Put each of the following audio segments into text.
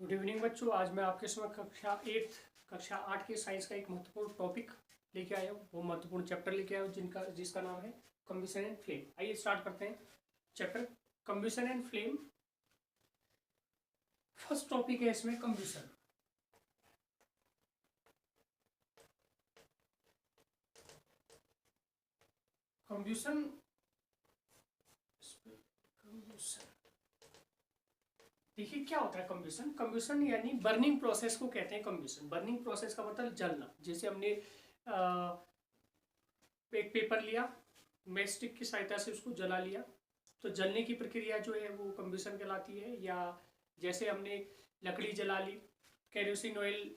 Good evening बच्चों। आज मैं आपके समय कक्षा 8 के साइंस का एक महत्वपूर्ण टॉपिक लेके आया हूँ। वो महत्वपूर्ण चैप्टर लेके आया हूँ जिसका नाम है कंबशन एंड फ्लेम। आइए स्टार्ट करते हैं chapter combustion and flame. First topic है इसमें कंबशन। कंबशन देखिए क्या होता है कंबशन। कंबशन यानी बर्निंग प्रोसेस को कहते हैं कंबशन। बर्निंग प्रोसेस का मतलब जलना। जैसे हमने एक पेपर लिया, मैच स्टिक की सहायता से उसको जला लिया, तो जलने की प्रक्रिया जो है वो कंबशन कहलाती है। या जैसे हमने लकड़ी जला ली, केरोसिन ऑयल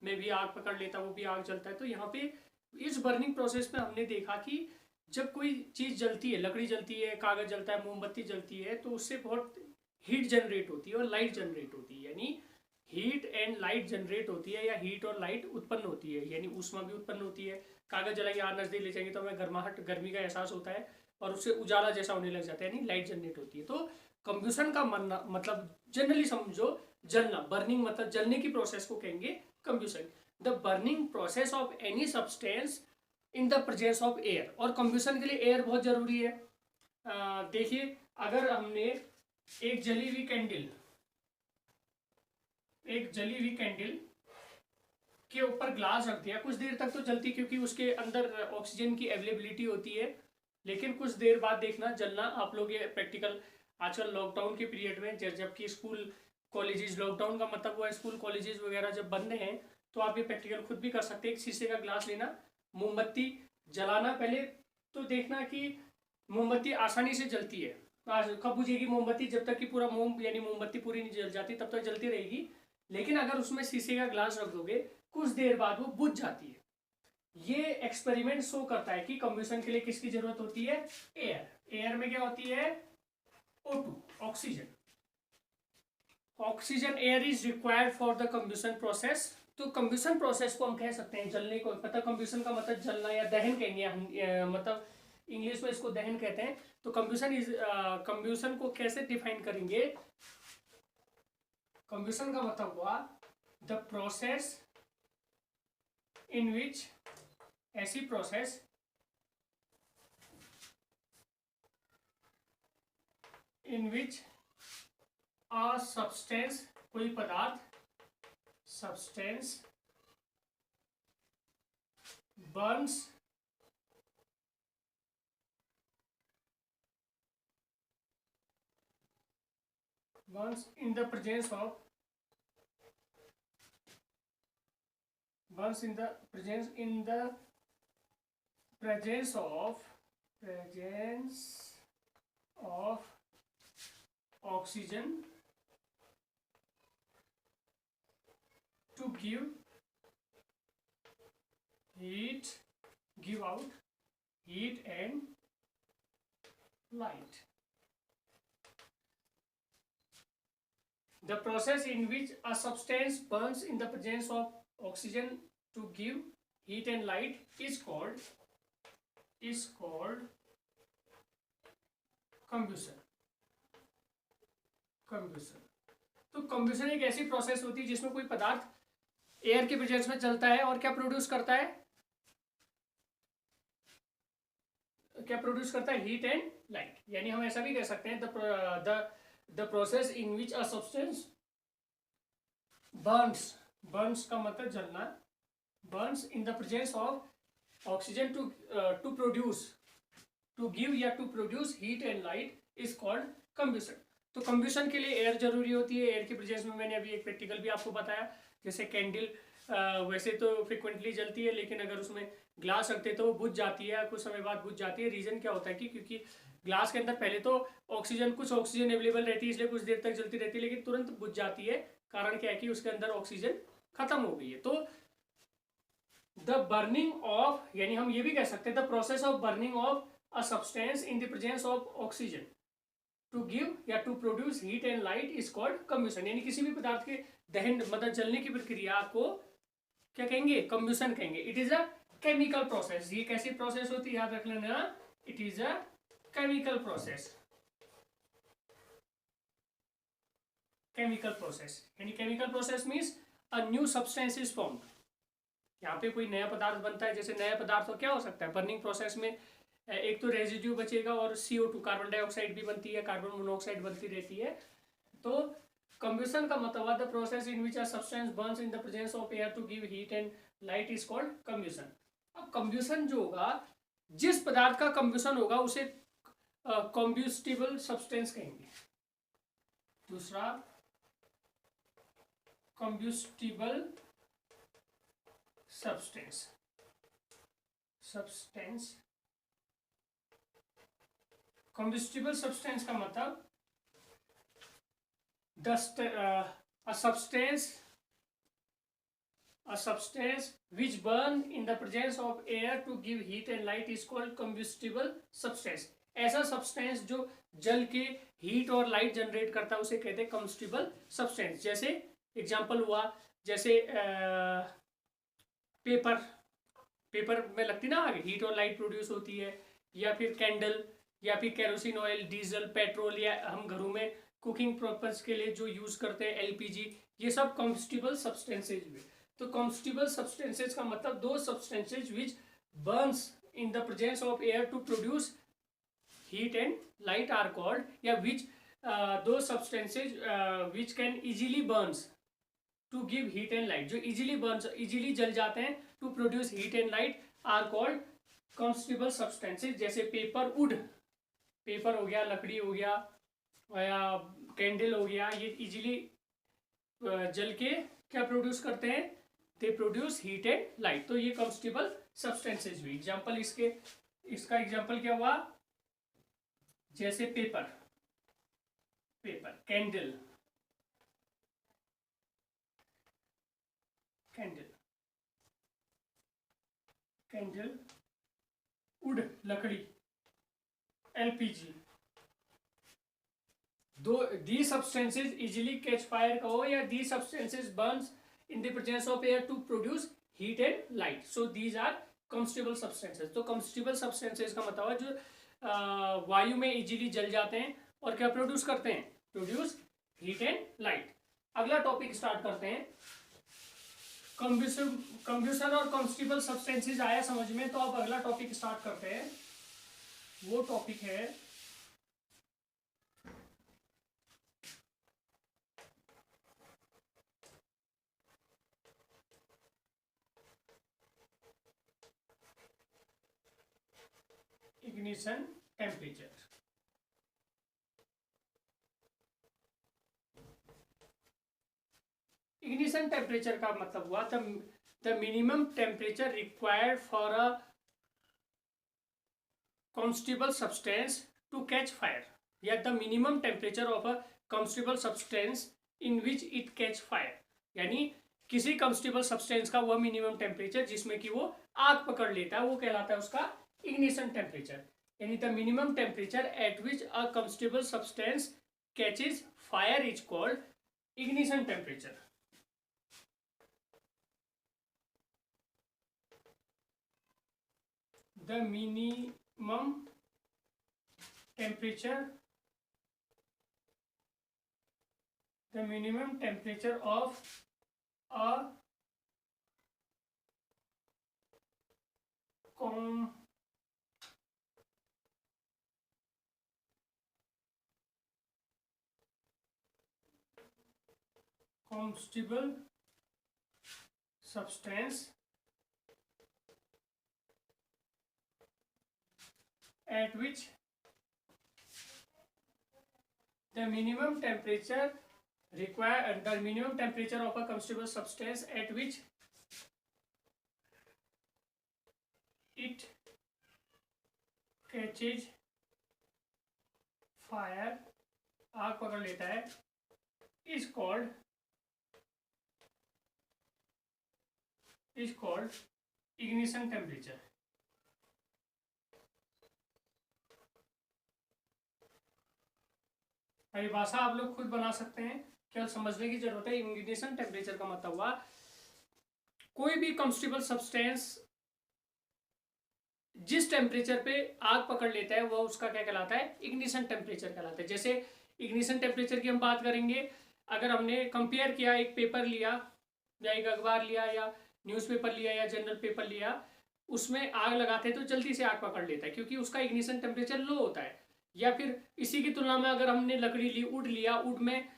में भी आग पकड़ लेता, वो भी आग जलता है। तो यहाँ पे इस बर्निंग प्रोसेस में हमने देखा कि जब कोई चीज़ जलती है, लकड़ी जलती है, कागज़ जलता है, मोमबत्ती जलती है, तो उससे बहुत हीट जनरेट होती है और लाइट जनरेट होती है। यानी हीट एंड लाइट जनरेट होती है, या हीट और लाइट उत्पन्न होती है, यानी ऊष्मा भी उत्पन्न होती है। कागज़ जलाएंगे, आग नजदीक ले जाएंगे तो हमें गर्मी का एहसास होता है और उससे उजाला जैसा होने लग जाता है, यानी लाइट जनरेट होती है। तो कंबशन का मतलब जनरली समझो जलना। बर्निंग मतलब जलने की प्रोसेस को कहेंगे combustion. The burning process of any substance in the presence of air. और कंबशन के लिए एयर बहुत जरूरी है। देखिए, अगर हमने एक जली हुई कैंडल के ऊपर ग्लास रख दिया, कुछ देर तक तो जलती क्योंकि उसके अंदर ऑक्सीजन की अवेलेबिलिटी होती है, लेकिन कुछ देर बाद देखना जलना। आप लोग ये प्रैक्टिकल आजकल लॉकडाउन के पीरियड में जबकि स्कूल कॉलेजेस, लॉकडाउन का मतलब हुआ स्कूल कॉलेजेस वगैरह जब बंद हैं, तो आप ये प्रैक्टिकल खुद भी कर सकते हैं। एक शीशे का ग्लास लेना, मोमबत्ती जलाना। पहले तो देखना कि मोमबत्ती आसानी से जलती है। कब बुझेगी मोमबत्ती? जब तक कि पूरा मोम यानी मोमबत्ती पूरी नहीं जल जाती तब तक जलती रहेगी। लेकिन अगर उसमें शीशे का ग्लास रख दोगे, कुछ देर बाद वो बुझ जाती है। ये एक्सपेरिमेंट शो करता है कि कंबशन के लिए किसकी जरूरत होती है? एयर। एयर में क्या होती है? O2, oxygen. Oxygen air is required for the combustion process. तो कंबशन प्रोसेस को हम कह सकते हैं जलने को, मतलब कंबशन का मतलब जलना या दहन कहेंगे हम, मतलब इंग्लिश में इसको दहन कहते हैं। तो कंबशन को कैसे डिफाइन करेंगे? कंबशन का मतलब हुआ द प्रोसेस इन विच, ऐसी process in which a substance, कोई पदार्थ, substance Burns in the presence of oxygen to give out heat and light. The process in which a substance burns in the presence of oxygen to give heat and light is called combustion. तो combustion एक ऐसी process होती है जिसमें कोई पदार्थ air के presence में चलता है और क्या प्रोड्यूस करता है? Heat and light. यानी हम ऐसा भी कह सकते हैं the process in which a substance burns का मतलब जलना, burns in the presence of oxygen to produce heat and light is called combustion. तो कंबशन के लिए एयर जरूरी होती है। एयर के प्रेजेंस में मैंने अभी एक प्रैक्टिकल भी आपको बताया, जैसे कैंडल वैसे तो फ्रिक्वेंटली जलती है, लेकिन अगर उसमें ग्लास रखते तो वो बुझ जाती है, कुछ समय बाद बुझ जाती है। रीज़न क्या होता है कि क्योंकि ग्लास के अंदर पहले तो कुछ ऑक्सीजन अवेलेबल रहती है, इसलिए कुछ देर तक जलती रहती है, लेकिन तुरंत बुझ जाती है। कारण क्या है कि उसके अंदर ऑक्सीजन खत्म हो गई है। तो द बर्निंग ऑफ, यानी हम ये भी कह सकते हैं the process of burning of a substance in the presence of oxygen to give या to produce heat and light is called combustion. यानी किसी भी पदार्थ के दहन मतलब जलने की प्रक्रिया को क्या कहेंगे? कंबशन कहेंगे। It is a chemical process. ये कैसी प्रोसेस होती है याद रख लेना, it is a chemical process. Chemical process, यानी chemical process means a new substance is formed. यहाँ पे कोई नया पदार्थ बनता है, जैसे नया पदार्थ तो क्या हो सकता है, बर्निंग प्रोसेस में एक तो रेजिड्यू बचेगा और CO2 कार्बन डाइऑक्साइड भी बनती है, कार्बन मोनोऑक्साइड बनती रहती है। तो कंबशन का मतलब the process in which a substance burns in the presence of air to give heat and light is called combustion. अब कंबशन जो होगा, जिस पदार्थ का कंबशन होगा उसे कॉम्ब्यूस्टिबल सब्सटेंस कहेंगे। दूसरा कॉम्ब्यूस्टिबल सब्सटेंस, कॉम्ब्यूस्टिबल सब्सटेंस का मतलब a substance which burn in the presence of air to give heat and light is called combustible substance। ऐसा सब्सटेंस जो जल के हीट और लाइट जनरेट करता है उसे कहते हैं combustible substance। जैसे एग्जांपल हुआ, जैसे पेपर में लगती ना आग, हीट और लाइट प्रोड्यूस होती है, या फिर कैंडल, या फिर केरोसिन ऑयल, डीजल, पेट्रोल, या हम घरों में कुकिंग पर्पस के लिए जो यूज करते हैं LPG, ये सब कॉम्बस्टिबल सब्सटेंसेज हुए। तो कॉम्बस्टिबल सब्सटेंसेज का मतलब those substances which burns in the presence of air to produce heat and light are called, या which those substances which can easily burns to give heat and light, जो easily जल जाते हैं to produce heat and light are called combustible substances. जैसे paper, wood, paper हो गया, लकड़ी हो गया, या कैंडल हो गया, ये इजीली जल के क्या प्रोड्यूस करते हैं, they produce heat and light. तो ये कॉम्बस्टिबल सब्सटेंसेज हुई। एग्जांपल इसका एग्जांपल क्या हुआ, जैसे पेपर, कैंडल, वुड, लकड़ी, LPG, these substances easily catch fire कहो, या these substances burns in the presence of air to produce heat and light, so these are combustible substances। तो combustible substances का मतलब है जो वायु में इजीली जल जाते हैं और क्या प्रोड्यूस करते हैं, प्रोड्यूस हीट एंड लाइट। अगला टॉपिक स्टार्ट करते हैं। कंबशन और कॉम्बस्टिबल सब्सटेंसेज आया समझ में, तो अब अगला टॉपिक स्टार्ट करते हैं। वो टॉपिक है ignition temperature। ignition temperature का मतलब हुआ the minimum temperature required for a combustible substance to catch fire, या the minimum temperature of a combustible substance in which it catch fire, यानी किसी कंबस्टिबल सब्सटेंस का वह मिनिमम टेम्परेचर जिसमें कि वो आग पकड़ लेता है वो कहलाता है उसका इग्निशन टेम्परेचर। यानी the minimum temperature at which a combustible substance catches fire is called ignition temperature. The minimum temperature of a combustible substance at which the minimum temperature of a combustible substance at which it catches fire, आग पकड़ लेता है, is called ignition temperature। परिभाषा आप लोग खुद बना सकते हैं, केवल समझने की जरूरत है। इग्निशन टेम्परेचर का मतलब हुआ कोई भी कंबस्टिबल सब्सटेंस जिस टेम्परेचर पे आग पकड़ लेता है वह उसका क्या कहलाता है, इग्निशन टेम्परेचर कहलाता है। जैसे इग्निशन टेम्परेचर की हम बात करेंगे अगर हमने कंपेयर किया, एक पेपर लिया या एक अखबार लिया या न्यूज़पेपर लिया या जनरल पेपर लिया, उसमें आग लगाते हैं तो जल्दी से आग पकड़ लेता है क्योंकि उसका इग्निशन टेम्परेचर लो होता है। या फिर इसी की तुलना में अगर हमने लकड़ी ली, वुड लिया, वुड में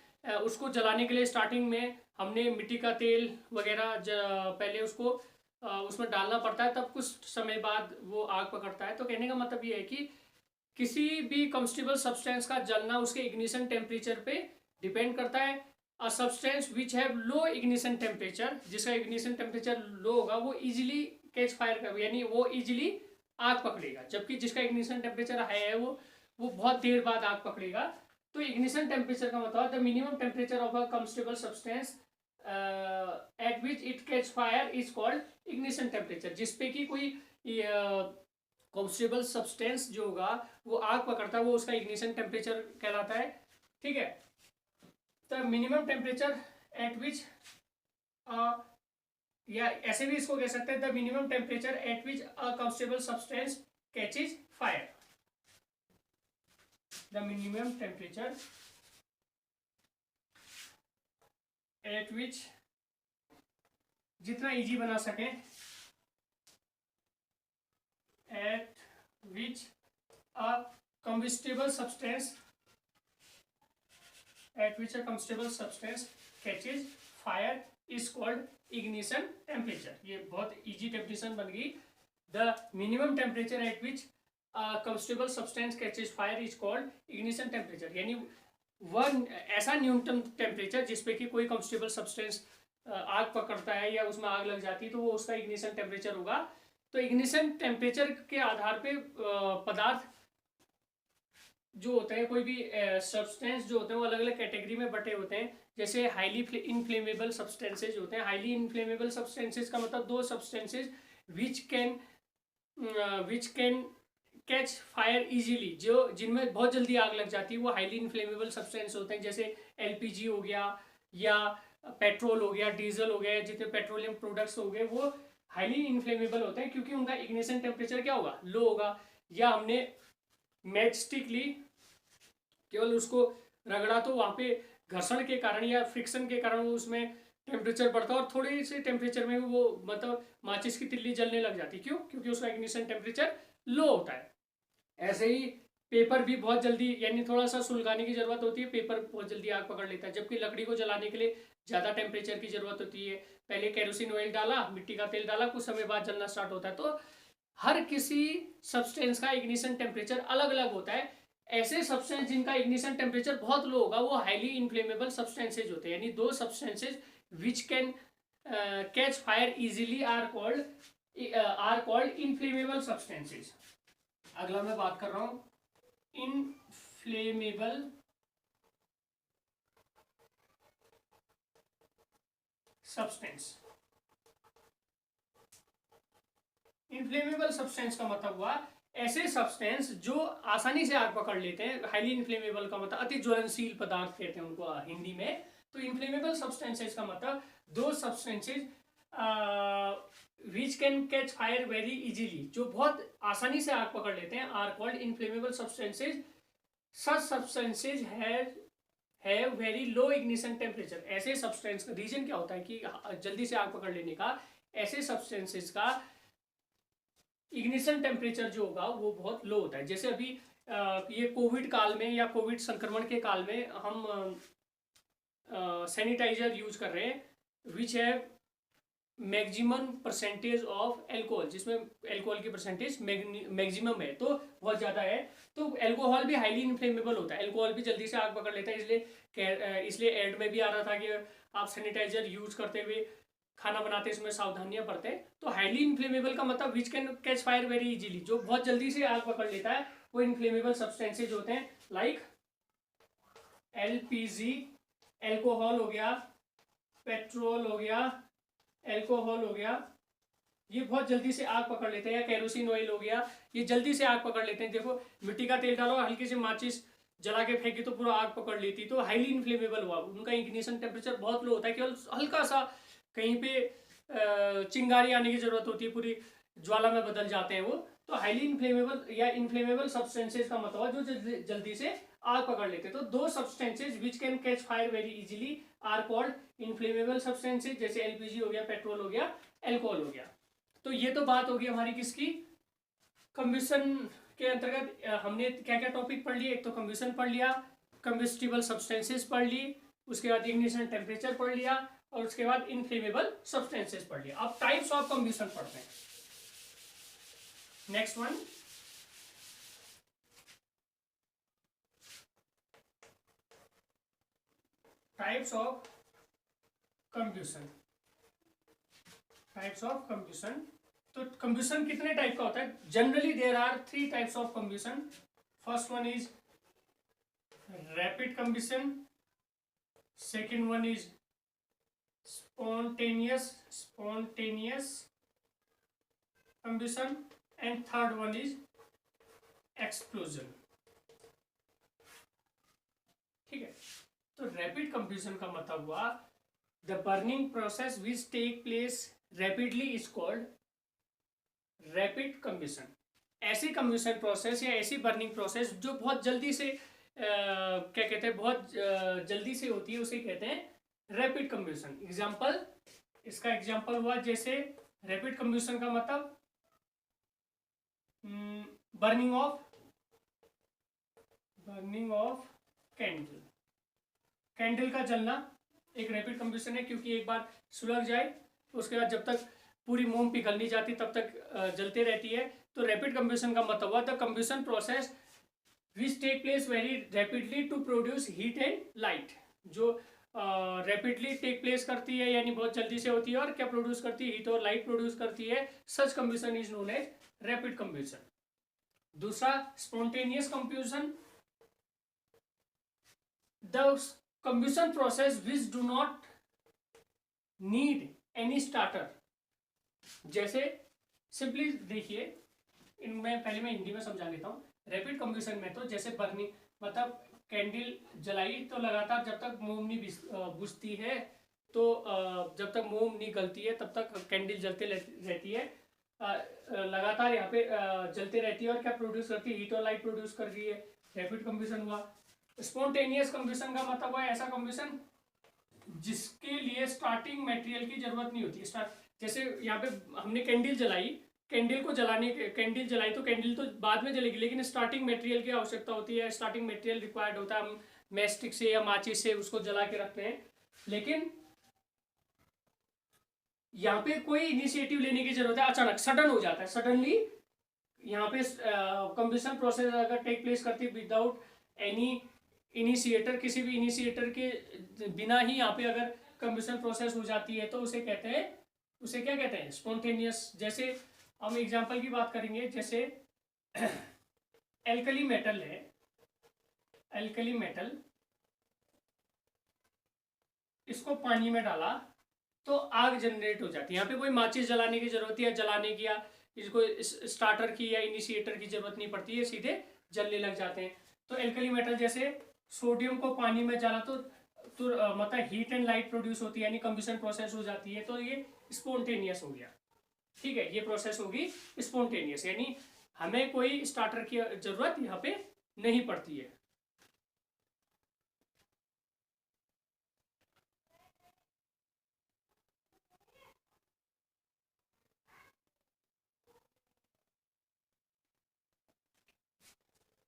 उसको जलाने के लिए स्टार्टिंग में हमने मिट्टी का तेल वगैरह पहले उसको उसमें डालना पड़ता है, तब कुछ समय बाद वो आग पकड़ता है। तो कहने का मतलब ये है कि किसी भी कंबस्टिबल सब्सटेंस का जलना उसके इग्निशन टेम्परेचर पे डिपेंड करता है। A substance which have low ignition temperature, जिसका इग्निशन टेम्परेचर लो होगा वो इजीली कैच फायर कर, यानी वो इजीली आग पकड़ेगा, जबकि जिसका इग्निशन टेम्परेचर हाई है वो बहुत देर बाद आग पकड़ेगा। तो इग्निशन टेम्परेचर का मतलब the minimum temperature of a combustible substance eight which it catch fire is called ignition temperature. जिसपे कि कोई कंबस्टिबल सब्सटेंस जो होगा वो आग पकड़ता है, वो उसका इग्निशन टेम्परेचर कहलाता है। ठीक है, द मिनिमम टेम्परेचर एट विच, या ऐसे भी इसको कह सकते हैं the minimum temperature at which a combustible substance catches fire. The minimum temperature at विच, जितना इजी बना सके, eight which a combustible substance at which a combustible substance catches fire is called ignition temperature। ये बहुत easy definition बन गई। The minimum temperature at which combustible substance catches fire is called ignition temperature, यानी one ऐसा न्यूनतम temperature जिसपे कि कोई combustible substance आग पकड़ता है या उसमें आग लग जाती है तो वो उसका इग्निशन टेम्परेचर होगा। तो इग्निशन टेम्परेचर के आधार पे पदार्थ जो होते हैं, कोई भी सब्सटेंस जो होते हैं वो अलग अलग कैटेगरी में बटे होते हैं। जैसे हाईली इनफ्लेमेबल सब्सटेंसेज होते हैं। हाईली इनफ्लेमेबल सब्सटेंसेज का मतलब those substances which can catch fire easily, जो जिनमें बहुत जल्दी आग लग जाती है वो हाईली इनफ्लेमेबल सब्सटेंस होते हैं। जैसे एलपीजी हो गया या पेट्रोल हो गया, डीजल हो गया, जितने पेट्रोलियम प्रोडक्ट्स हो गए वो हाईली इनफ्लेमेबल होते हैं क्योंकि उनका इग्निशन टेम्परेचर क्या होगा, लो होगा। या हमने मैच स्टिक ली, केवल उसको रगड़ा तो वहाँ पे घर्षण के कारण या फ्रिक्शन के कारण वो उसमें टेम्परेचर बढ़ता है और थोड़े से टेम्परेचर में वो मतलब माचिस की तिल्ली जलने लग जाती। क्यों? क्योंकि उसका इग्निशन टेम्परेचर लो होता है। ऐसे ही पेपर भी बहुत जल्दी, यानी थोड़ा सा सुलगाने की जरूरत होती है, पेपर बहुत जल्दी आग पकड़ लेता है। जबकि लकड़ी को जलाने के लिए ज़्यादा टेम्परेचर की जरूरत होती है। पहले केरोसिन ऑयल डाला, मिट्टी का तेल डाला, कुछ समय बाद जलना स्टार्ट होता है। तो हर किसी सब्सटेंस का इग्निशन टेम्परेचर अलग अलग होता है। ऐसे सब्सटेंस जिनका इग्निशन टेम्परेचर बहुत लो होगा वो हाईली इनफ्लेमेबल सब्सटेंसेज होते हैं, यानी those substances which can catch fire easily are called inflammable substances. अगला मैं बात कर रहा हूं इनफ्लेमेबल सब्सटेंस। इनफ्लेमेबल सब्सटेंस का मतलब हुआ ऐसे सब्सटेंस जो आसानी से आग पकड़ लेते हैं। हाईली इनफ्लेमेबल का मतलब अति ज्वलनशील पदार्थ कहते हैं उनको हिंदी में। तो इनफ्लेमेबल सब्सटेंसेस का मतलब those substances which can catch fire very easily, जो बहुत आसानी से आग पकड़ लेते हैं, are called inflammable substances. Such substances have very low ignition temperature. ऐसे सब्सटेंस का रीजन क्या होता है कि जल्दी से आग पकड़ लेने का, ऐसे सब्सटेंसेज का इग्निशन टेम्परेचर जो होगा वो बहुत लो होता है। जैसे अभी ये कोविड काल में या कोविड संक्रमण के काल में हम सैनिटाइजर यूज कर रहे हैं which have maximum percentage of alcohol, जिसमें एल्कोहल की परसेंटेज मैक्सिमम है, तो बहुत ज़्यादा है। तो एल्कोहल भी हाईली इनफ्लेमेबल होता है, एल्कोहल भी जल्दी से आग पकड़ लेता है। इसलिए एड में भी आ रहा था कि आप सैनिटाइजर यूज करते हुए खाना बनाते इसमें सावधानियां बरतें। तो हाईली इनफ्लेमेबल का मतलब विच can catch fire very easily, जो बहुत जल्दी से आग पकड़ लेता है, वो इनफ्लेमेबल सब्सटेंसेज होते हैं। लाइक एलपीजी, एल्कोहल हो गया, पेट्रोल हो गया, एल्कोहल हो गया, ये बहुत जल्दी से आग पकड़ लेते हैं। या केरोसिन ऑयल हो गया, ये जल्दी से आग पकड़ लेते हैं। देखो मिट्टी का तेल डालो, हल्की सी माचिस जला के फेंकी तो पूरा आग पकड़ लेती। तो हाईली इनफ्लेमेबल हुआ, उनका इग्निशन टेम्परेचर बहुत लो होता है, केवल हल्का सा कहीं पे चिंगारी आने की जरूरत होती है, पूरी ज्वाला में बदल जाते हैं वो। तो हाईली इनफ्लेमेबल या इनफ्लेमेबल सब्सटेंसेज का मतलब जो जल्दी से आग पकड़ लेते हैं। तो those substances which can catch fire very easily are called inflammable substances, जैसे एलपीजी हो गया, पेट्रोल हो गया, एल्कोहल हो गया। तो ये तो बात होगी हमारी किसकी, कंबशन के अंतर्गत हमने क्या क्या टॉपिक पढ़ लिए। एक तो कंबशन पढ़ लिया, कंबस्टिबल सब्सटेंसेस पढ़ ली, उसके बाद इग्निशन टेम्परेचर पढ़ लिया, और उसके बाद इनफ्लेमेबल सब्सटेंसेस पढ़ लिया। अब टाइप्स ऑफ कंबशन पढ़ते हैं। Next one, types of combustion. Types of combustion, तो कंबशन कितने टाइप का होता है? Generally there are 3 types of combustion. First one is rapid combustion, second one is spontaneous combustion, and third one is explosion। ठीक है, तो rapid combustion का मतलब हुआ the burning process which take place rapidly is called rapid combustion. ऐसी combustion process या ऐसी burning process जो बहुत जल्दी से क्या कहते हैं, बहुत जल्दी से होती है, उसे कहते हैं रैपिड कंबशन। एग्जाम्पल, इसका एग्जाम्पल हुआ जैसे रैपिड कंबशन का मतलब बर्निंग ऑफ कैंडल। कैंडल का जलना एक रैपिड कंबशन है, क्योंकि एक बार सुलग जाए उसके बाद जब तक पूरी मोम पिघल नहीं जाती तब तक जलते रहती है। तो रैपिड कंबशन का मतलब हुआ the combustion process which take place very rapidly to produce heat and light. जो रैपिडली टेक प्लेस करती है यानी बहुत जल्दी से होती है, और क्या प्रोड्यूस करती है, हीट और लाइट प्रोड्यूस करती है। Such combustion is known as rapid combustion. दूसरा spontaneous combustion, the combustion process which do not need any starter. जैसे सिंपली देखिए, इनमें पहले मैं हिंदी में समझा लेता हूँ। रैपिड कंबशन में तो जैसे बर्निंग मतलब कैंडल जलाई तो लगातार जब तक मोम नहीं बुझती है, तो जब तक मोम नहीं गलती है तब तक कैंडल जलते रहती है, लगातार यहाँ पे जलते रहती है, और क्या प्रोड्यूस करती है, हीट और लाइट प्रोड्यूस कर रही है। रैपिड कंबशन हुआ। स्पॉन्टेनियस कंबशन का मतलब है ऐसा कंबशन जिसके लिए स्टार्टिंग मटेरियल की जरूरत नहीं होती। जैसे यहाँ पे हमने कैंडल जलाई, कैंडल जलाई तो कैंडल तो बाद में जलेगी, लेकिन स्टार्टिंग मटेरियल की आवश्यकता होती है, स्टार्टिंग मटेरियल रिक्वायर्ड होता है। हम मैस्टिक से या माचिस से उसको जला के रखते हैं, लेकिन यहाँ पे कोई इनिशिएटिव लेने की जरूरत है, अचानक सडन हो जाता है। सडनली यहाँ पे कंबशन प्रोसेस अगर टेक प्लेस करती है विदाउट एनी इनिशिएटर, किसी भी इनिशिएटर के बिना ही यहाँ पे अगर कंबशन प्रोसेस हो जाती है, तो उसे कहते हैं, उसे क्या कहते हैं, स्पॉन्टेनियस। जैसे हम एग्जांपल की बात करेंगे, जैसे एल्कली मेटल है, एल्कली मेटल, इसको पानी में डाला तो आग जनरेट हो जाती है। यहाँ पे कोई माचिस जलाने की जरूरत है, जलाने की या इसको स्टार्टर की या इनिशिएटर की जरूरत नहीं पड़ती है, सीधे जलने लग जाते हैं। तो एल्कली मेटल जैसे सोडियम को पानी में डाला तो मतलब हीट एंड लाइट प्रोड्यूस होती है, यानी कंबशन प्रोसेस हो जाती है, तो ये स्पॉन्टेनियस हो गया। ठीक है, ये प्रोसेस होगी स्पॉन्टेनियस, यानी हमें कोई स्टार्टर की जरूरत यहाँ पे नहीं पड़ती है।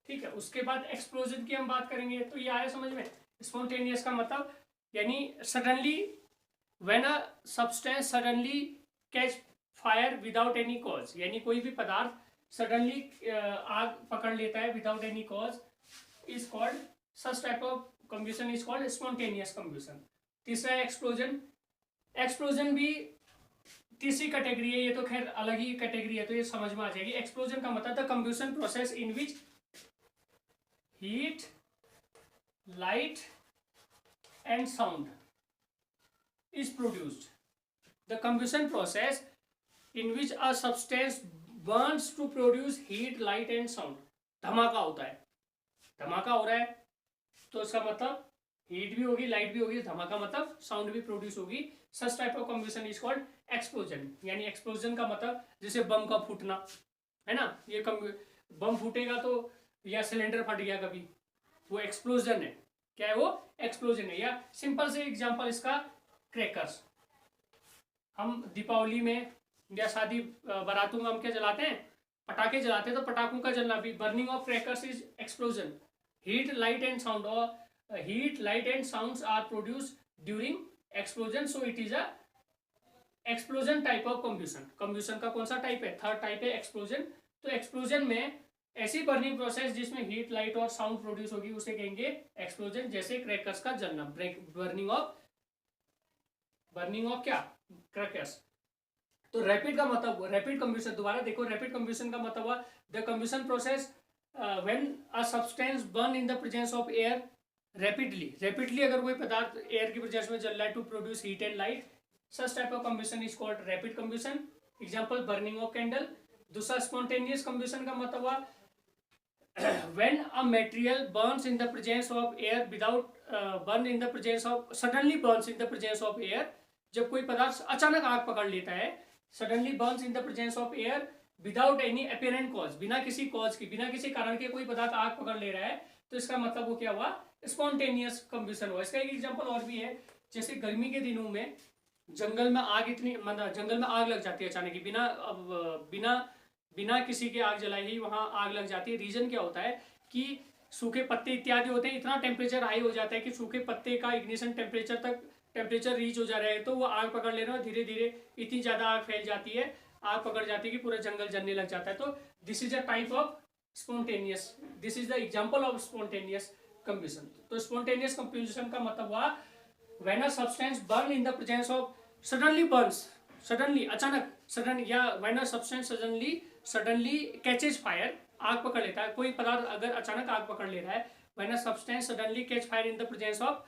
ठीक है, उसके बाद एक्सप्लोजन की हम बात करेंगे, तो ये आया समझ में। स्पॉन्टेनियस का मतलब यानी suddenly, when a substance suddenly catch fire without any cause, यानी कोई भी पदार्थ सडनली आग पकड़ लेता है without any cause, is called, such type of combustion is called spontaneous combustion. तीसरा है एक्सप्लोजन। एक्सप्लोजन भी तीसरी कैटेगरी है, ये तो खैर अलग ही कैटेगरी है, तो ये समझ में आ जाएगी। एक्सप्लोजन का मतलब the combustion process in which heat, light and sound is produced. The combustion process in which a substance burns to produce heat, light and sound. धमाका होता है, धमाका हो रहा है तो इसका मतलब हीट भी होगी, लाइट भी होगी, धमाका मतलब साउंड भी प्रोड्यूस होगी। सच type of combustion is called explosion. यानी एक्सप्लोजन का मतलब जैसे बम का फूटना है ना, ये बम फूटेगा तो, या सिलेंडर फट गया कभी, वो एक्सप्लोजन है। क्या है वो? एक्सप्लोजन है। या सिंपल से एग्जांपल इसका क्रैकर्स, हम दीपावली में या शादी बारातों में हम क्या जलाते हैं? पटाखे जलाते हैं। तो पटाखों का जलना भी, burning of crackers is explosion. Heat light and sound, और heat light and sounds are produce during explosion, so it is a explosion type of combustion. Combustion का कौन सा टाइप है? थर्ड टाइप है एक्सप्लोजन। तो एक्सप्लोजन में ऐसी burning process जिसमें हीट लाइट और साउंड प्रोड्यूस होगी उसे कहेंगे एक्सप्लोजन। जैसे क्रैकर्स का जलना, बर्निंग ऑफ क्या? क्रैकर्स। तो रैपिड का मतलब, रैपिड कंब्यूशन, दोबारा देखो, रैपिड कंब्यूशन का मतलब हुआ the combustion process when a substance burn in the presence of air rapidly अगर कोई पदार्थ एयर की प्रेजेंस में जल रहा है to produce heat and light, such type of combustion is called rapid combustion. Example burning of candle. दूसरा spontaneous combustion का मतलब हुआ when a material burns in the presence of air without suddenly burns in the presence of air, जब कोई पदार्थ अचानक आग पकड़ लेता है, suddenly burns in the presence of air without any apparent cause, बिना किसी कॉज की, बिना किसी कारण के कोई पदार्थ आग पकड़ ले रहा है, तो इसका मतलब वो क्या हुआ? स्पॉन्टेनियस कंब्यूशन हुआ। इसका एक एग्जांपल और भी है, जैसे गर्मी के दिनों में जंगल में आग इतनी, मतलब जंगल में आग लग जाती है अचानक ही, बिना किसी के आग जलाई ही वहां आग लग जाती है। रीजन क्या होता है कि सूखे पत्ते इत्यादि होते हैं, इतना टेम्परेचर हाई हो जाता है कि सूखे पत्ते का इग्निशन टेम्परेचर रीच हो जा रहा है, तो वो आग पकड़ ले रहा है, धीरे धीरे इतनी ज्यादा आग फैल जाती है, आग पकड़ जाती है कि पूरा जंगल जलने लग जाता है। तो this is a type of spontaneous, this is the example of spontaneous combustion. तो स्पॉन्टेनियस कंब्यूशन का मतलब हुआ when a substance burn in the presence of, suddenly अचानक, या when a substance suddenly catches fire, आग पकड़ लेता है। कोई पदार्थ अगर अचानक आग पकड़ ले रहा है, when a substance suddenly catch fire in the presence of,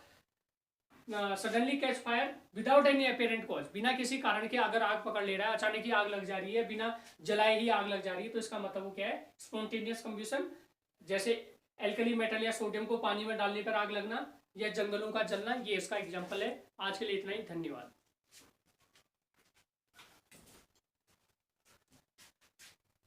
suddenly catch fire without any apparent cause, बिना किसी कारण के अगर आग पकड़ ले रहा है, अचानक ही आग लग जा रही है, बिना जलाए ही आग लग जा रही है, तो इसका मतलब वो क्या है? स्पॉन्टेनियस कंब्यूशन। जैसे एल्कली मेटल या सोडियम को पानी में डालने पर आग लगना, या जंगलों का जलना, ये इसका एग्जाम्पल है। आज के लिए इतना ही, धन्यवाद।